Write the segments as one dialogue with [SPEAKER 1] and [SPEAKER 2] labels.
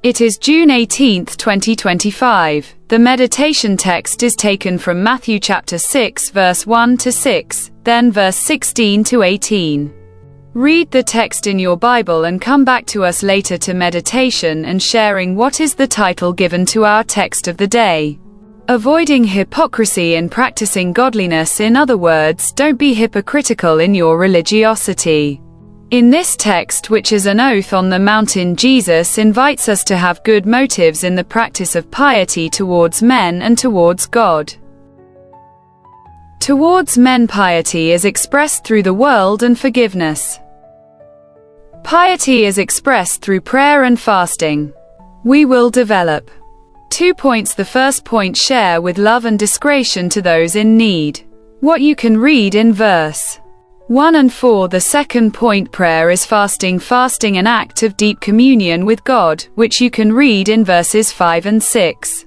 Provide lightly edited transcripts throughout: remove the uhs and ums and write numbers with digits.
[SPEAKER 1] It is June 18, 2025. The meditation text is taken from Matthew chapter 6 verse 1 to 6, then verse 16 to 18. Read the text in your Bible and come back to us later to meditation and sharing what is the title given to our text of the day. Avoiding hypocrisy in practicing godliness. In other words, don't be hypocritical in your religiosity. In this text, which is an oath on the mountain, Jesus invites us to have good motives in the practice of piety towards men and towards God. Towards men, piety is expressed through the world and forgiveness. Piety is expressed through prayer and fasting. We will develop 2 points. The first point: share with love and discretion to those in need. What you can read in verse 1 and 4. The second point: prayer is fasting. Fasting, an act of deep communion with God, which you can read in verses 5 and 6.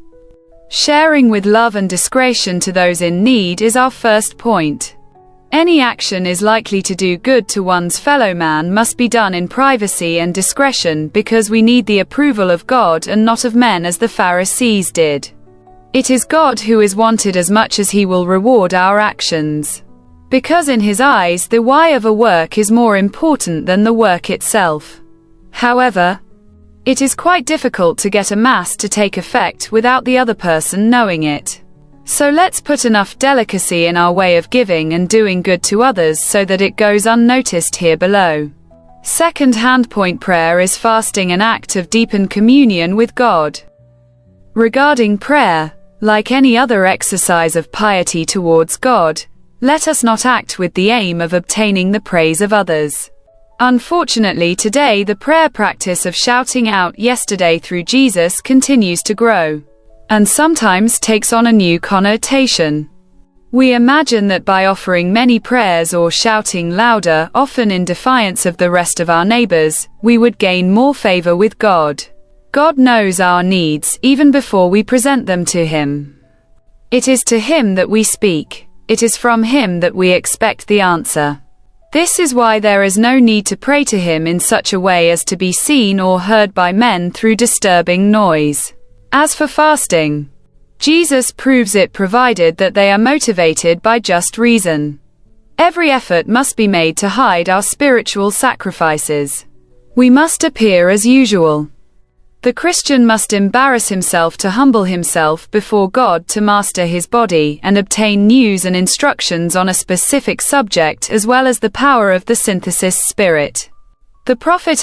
[SPEAKER 1] Sharing with love and discretion to those in need is our first point. Any action is likely to do good to one's fellow man must be done in privacy and discretion, because we need the approval of God and not of men, as the Pharisees did. It is God who is wanted as much as he will reward our actions, because in his eyes the why of a work is more important than the work itself. However, it is quite difficult to get a mass to take effect without the other person knowing it. So let's put enough delicacy in our way of giving and doing good to others so that it goes unnoticed here below. Second hand point: prayer is fasting, an act of deepened communion with God. Regarding prayer, like any other exercise of piety towards God, let us not act with the aim of obtaining the praise of others. Unfortunately, today the prayer practice of shouting out "Yesterday" through Jesus continues to grow, and sometimes takes on a new connotation. We imagine that by offering many prayers or shouting louder, often in defiance of the rest of our neighbors, we would gain more favor with God. God knows our needs even before we present them to him. It is to him that we speak. It is from him that we expect the answer. This is why there is no need to pray to him in such a way as to be seen or heard by men through disturbing noise. As for fasting, Jesus proves it, provided that they are motivated by just reason. Every effort must be made to hide our spiritual sacrifices. We must appear as usual. The Christian must embarrass himself to humble himself before God, to master his body and obtain news and instructions on a specific subject, as well as the power of the synthesis spirit. The prophet